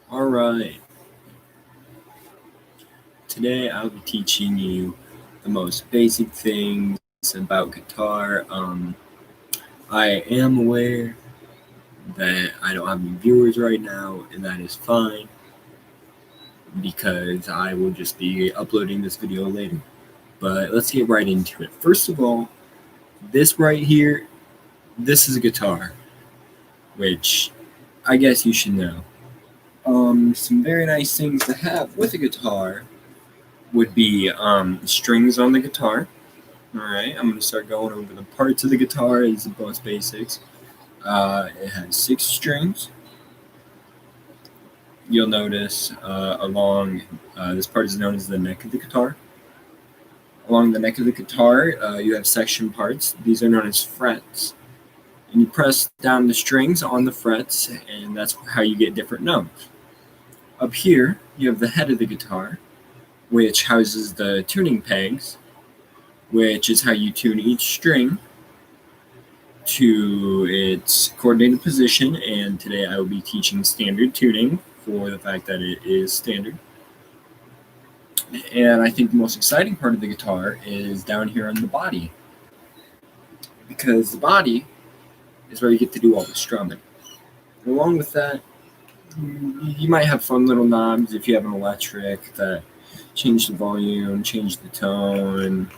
Alright, today I'll be teaching you the most basic things about guitar. I am aware that I don't have any viewers right now, and that is fine because I will just be uploading this video later. But let's get right into it. First of all, this right here, this is a guitar, which I guess you should know. Some very nice things to have with a guitar would be strings on the guitar. Alright, I'm going to start going over the parts of the guitar as the most basics. It has 6 strings. You'll notice along this part is known as the neck of the guitar. Along the neck of the guitar, you have section parts. These are known as frets. And you press down the strings on the frets, and that's how you get different notes. Up here, you have the head of the guitar, which houses the tuning pegs, which is how you tune each string to its coordinated position, and today I will be teaching standard tuning for the fact that it is standard. And I think the most exciting part of the guitar is down here on the body, because the body is where you get to do all the strumming. And along with that, you might have fun little knobs if you have an electric that change the volume, change the tone.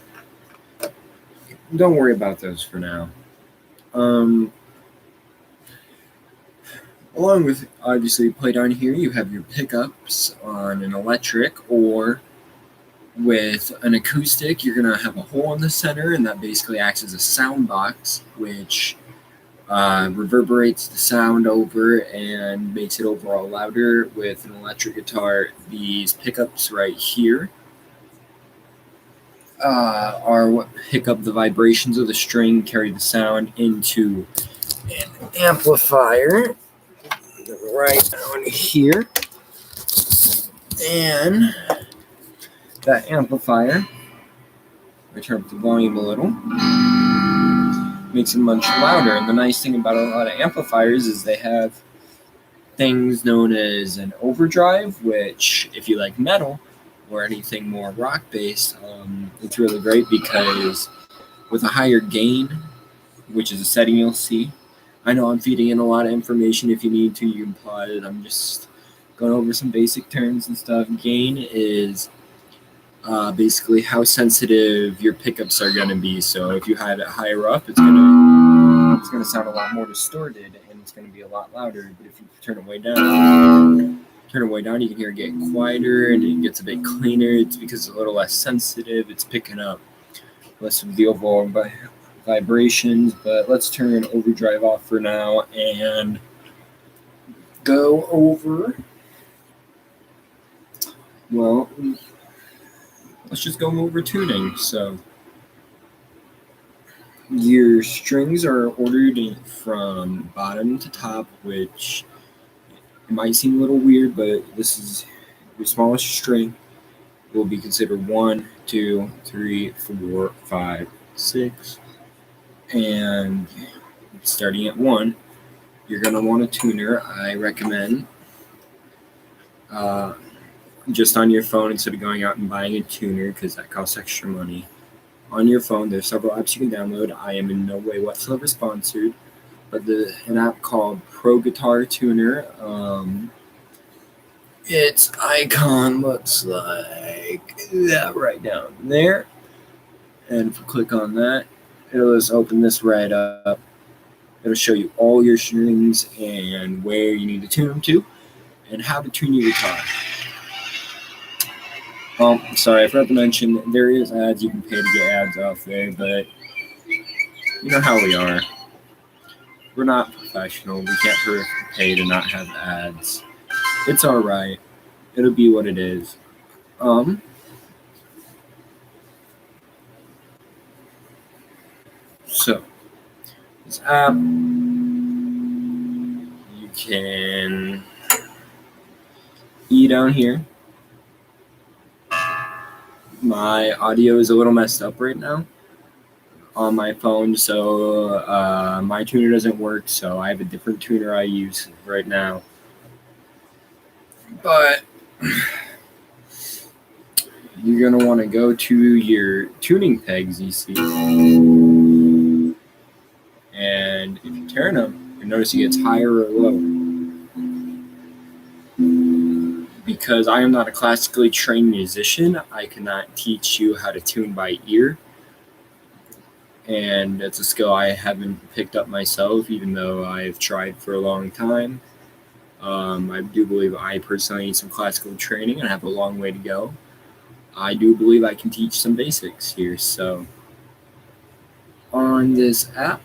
Don't worry about those for now. Along with, obviously, play down here, you have your pickups on an electric, or with an acoustic, you're going to have a hole in the center, and that basically acts as a sound box, which reverberates the sound over and makes it overall louder. With an electric guitar, these pickups right here are what pick up the vibrations of the string, carry the sound into an amplifier right down here, and that amplifier, I turn up the volume a little, makes it much louder. And the nice thing about a lot of amplifiers is they have things known as an overdrive, which, if you like metal or anything more rock based, it's really great because with a higher gain, which is a setting you'll see, I know I'm feeding in a lot of information. If you need to, you can pause it. I'm just going over some basic terms and stuff. Gain is basically how sensitive your pickups are going to be. So if you had it higher up, it's gonna sound a lot more distorted, and it's going to be a lot louder. But if you turn it way down, you can hear it get quieter, and it gets a bit cleaner. It's because it's a little less sensitive. It's picking up less of the overall vibrations. But let's turn overdrive off for now and go over, well, let's just go over tuning. So your strings are ordered from bottom to top, which it might seem a little weird, but this is your smallest string will be considered 1, 2, 3, 4, 5, 6. And starting at 1, you're going to want a tuner. I recommend just on your phone instead of going out and buying a tuner, because that costs extra money. On your phone, there's several apps you can download. I am in no way whatsoever sponsored, but an app called Pro Guitar Tuner. Its icon looks like that right down there. And if you click on that, it'll just open this right up. It'll show you all your strings and where you need to tune them to, and how to tune your guitar. Well, sorry, I forgot to mention, there is ads. You can pay to get ads off there, but you know how we are. We're not professional. We can't pay to not have ads. It's alright. It'll be what it is. So, this app, you can down here. My audio is a little messed up right now on my phone, so my tuner doesn't work, so I have a different tuner I use right now. But you're going to want to go to your tuning pegs, you see. And if you turn them, you notice it gets higher or lower. Because I am not a classically trained musician, I cannot teach you how to tune by ear. And it's a skill I haven't picked up myself, even though I've tried for a long time. I do believe I personally need some classical training and I have a long way to go. I do believe I can teach some basics here. So, on this app,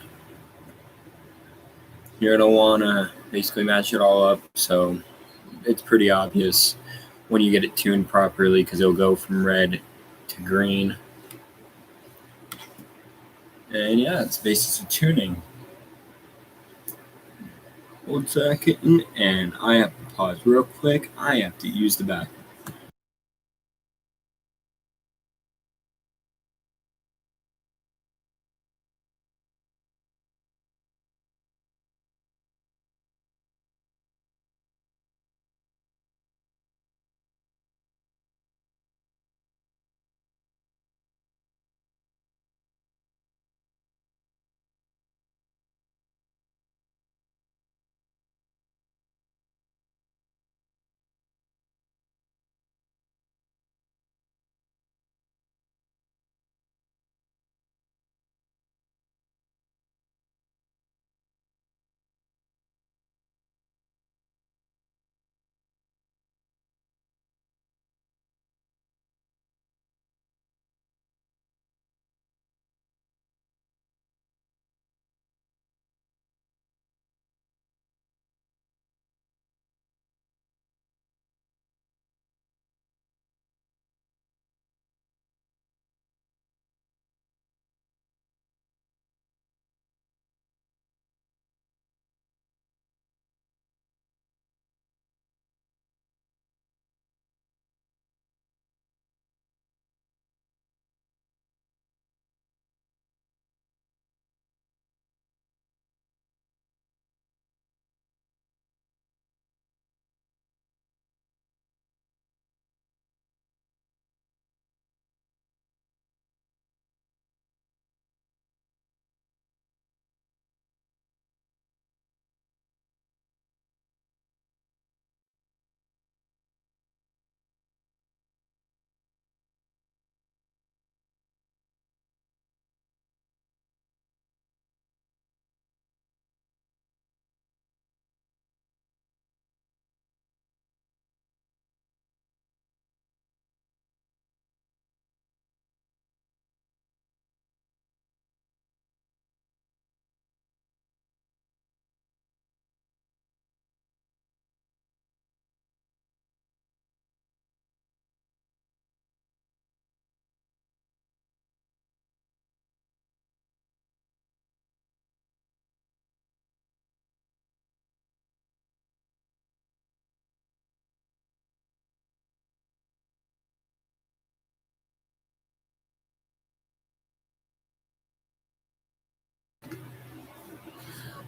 you're going to want to basically match it all up. So, it's pretty obvious when you get it tuned properly because it'll go from red to green. And yeah, it's basically tuning. Hold a second, and I have to pause real quick. I have to use the bathroom.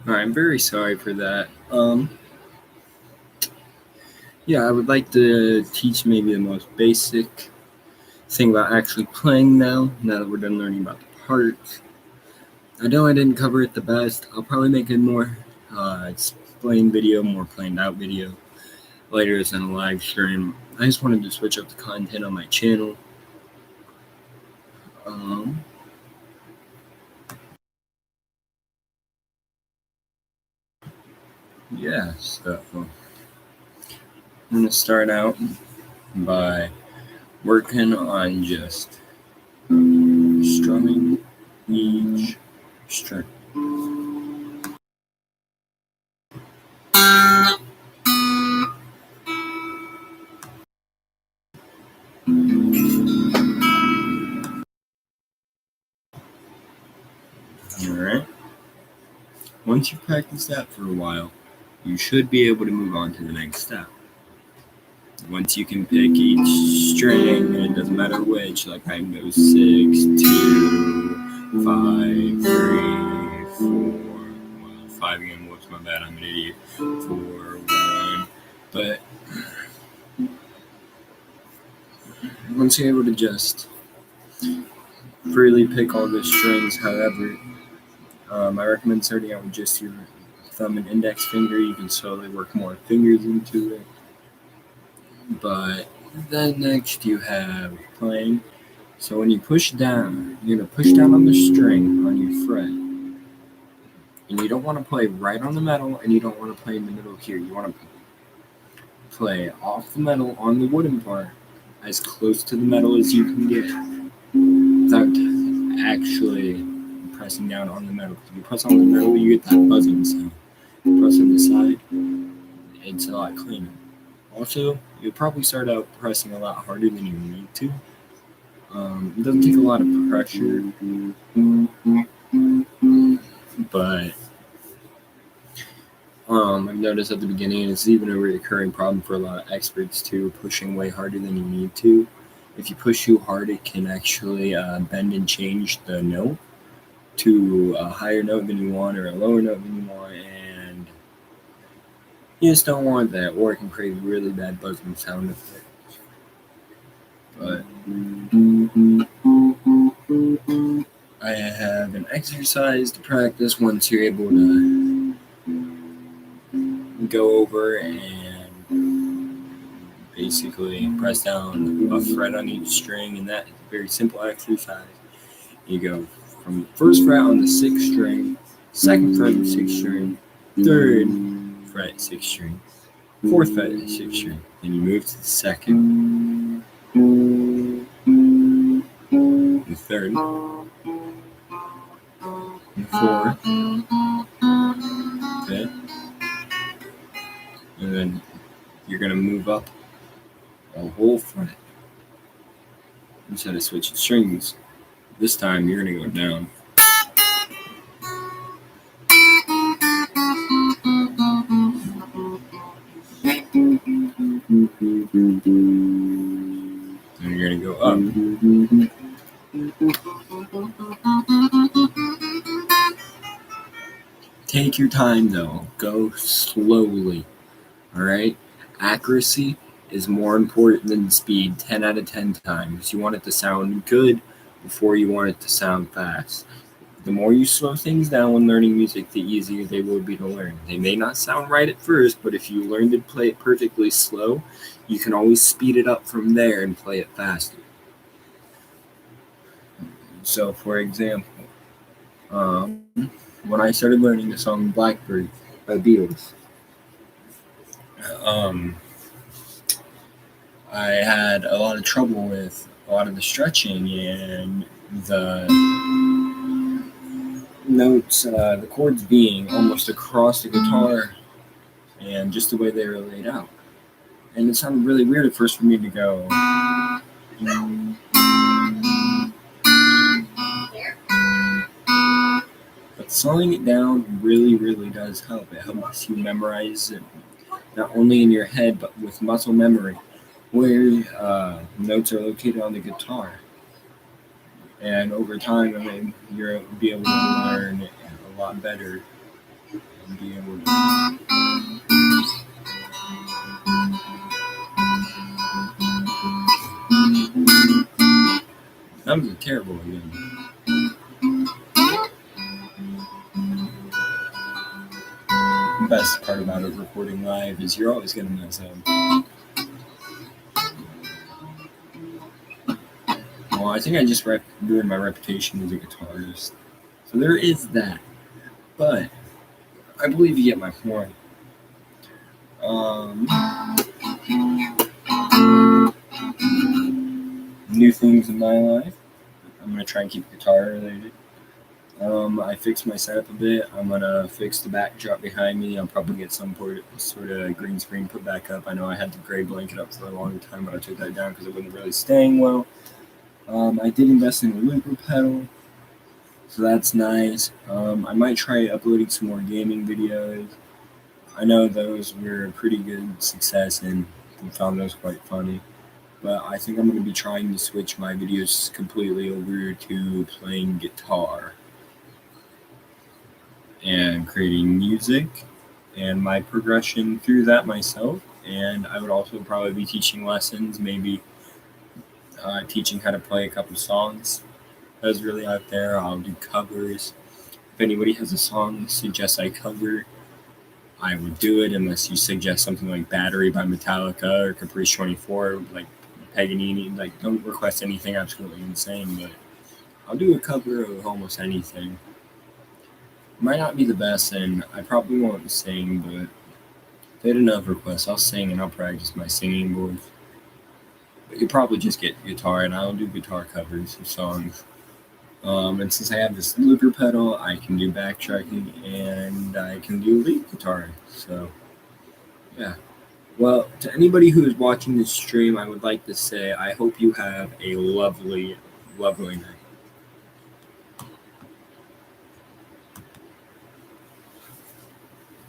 I'm very sorry for that. Yeah, I would like to teach maybe the most basic thing about actually playing now that we're done learning about the parts. I know I didn't cover it the best. I'll probably make a more explained video, more planned out video later as in a live stream. I just wanted to switch up the content on my channel. Yeah, so I'm going to start out by working on just strumming each string. Alright. Once you practice that for a while, you should be able to move on to the next step. Once you can pick each string, and it doesn't matter which, like I can go 6, 2, 5, 3, 4, well, 5 again, whoops, my bad, I'm an idiot, 4, 1, but once you're able to just freely pick all the strings, however, I recommend starting out with just your thumb and index finger. You can slowly work more fingers into it. But then next you have playing. So when you push down, you're going to push down on the string on your fret. And you don't want to play right on the metal, and you don't want to play in the middle here. You want to play off the metal on the wooden part, as close to the metal as you can get, without actually pressing down on the metal. Because if you press on the metal, you get that buzzing sound. If you press on the side, it's a lot cleaner. Also, you'll probably start out pressing a lot harder than you need to. It doesn't take a lot of pressure, but I've noticed at the beginning it's even a recurring problem for a lot of experts too, pushing way harder than you need to. If you push too hard, it can actually bend and change the note to a higher note than you want or a lower note than you want, and you just don't want that, or it can create a really bad buzzing sound effect. But I have an exercise to practice once you're able to go over and basically press down a fret on each string, and that is a very simple exercise. You go from the first fret on the 6th string, 2nd fret on the 6th string, 3rd fret 6th string, 4th fret 6th string, then you move to the 2nd, the 3rd, the 4th, 5th, and then you're going to move up a whole fret instead of switching strings. This time you're going to go down. And you're going to go up. Take your time though. Go slowly. Alright? Accuracy is more important than speed 10 out of 10 times. You want it to sound good before you want it to sound fast. The more you slow things down when learning music, the easier they will be to learn. They may not sound right at first, but if you learn to play it perfectly slow, you can always speed it up from there and play it faster. So, for example, when I started learning the song Blackbird by Beatles, I had a lot of trouble with a lot of the stretching and the notes, the chords being almost across the guitar, and just the way they were laid out. And it sounded really weird at first for me to go. But slowing it down really, really does help. It helps you memorize it, not only in your head, but with muscle memory, where notes are located on the guitar. And over time, you'll be able to learn a lot better and be able to. That was terrible again. The best part about it recording live is you're always going to mess up. Well, I think I just ruined my reputation as a guitarist. So there is that. But I believe you get my point. New things in my life. I'm going to try and keep guitar related. I fixed my setup a bit. I'm going to fix the backdrop behind me. I'll probably get some sort of green screen put back up. I know I had the gray blanket up for a long time, but I took that down because it wasn't really staying well. I did invest in a looper pedal, so that's nice. I might try uploading some more gaming videos. I know those were a pretty good success and I found those quite funny. But I think I'm going to be trying to switch my videos completely over to playing guitar and creating music and my progression through that myself. And I would also probably be teaching lessons, maybe teaching how to play a couple songs. That's really out there. I'll do covers. If anybody has a song suggests I cover, I would do it unless you suggest something like Battery by Metallica or Caprice 24, like Paganini. Like, don't request anything absolutely insane, but I'll do a cover of almost anything. Might not be the best, and I probably won't sing, but if they had enough requests, I'll sing and I'll practice my singing voice. But you'll probably just get guitar, and I'll do guitar covers of songs. And since I have this looper pedal, I can do backtracking and I can do lead guitar. So, yeah. Well, to anybody who is watching this stream, I would like to say I hope you have a lovely, lovely night.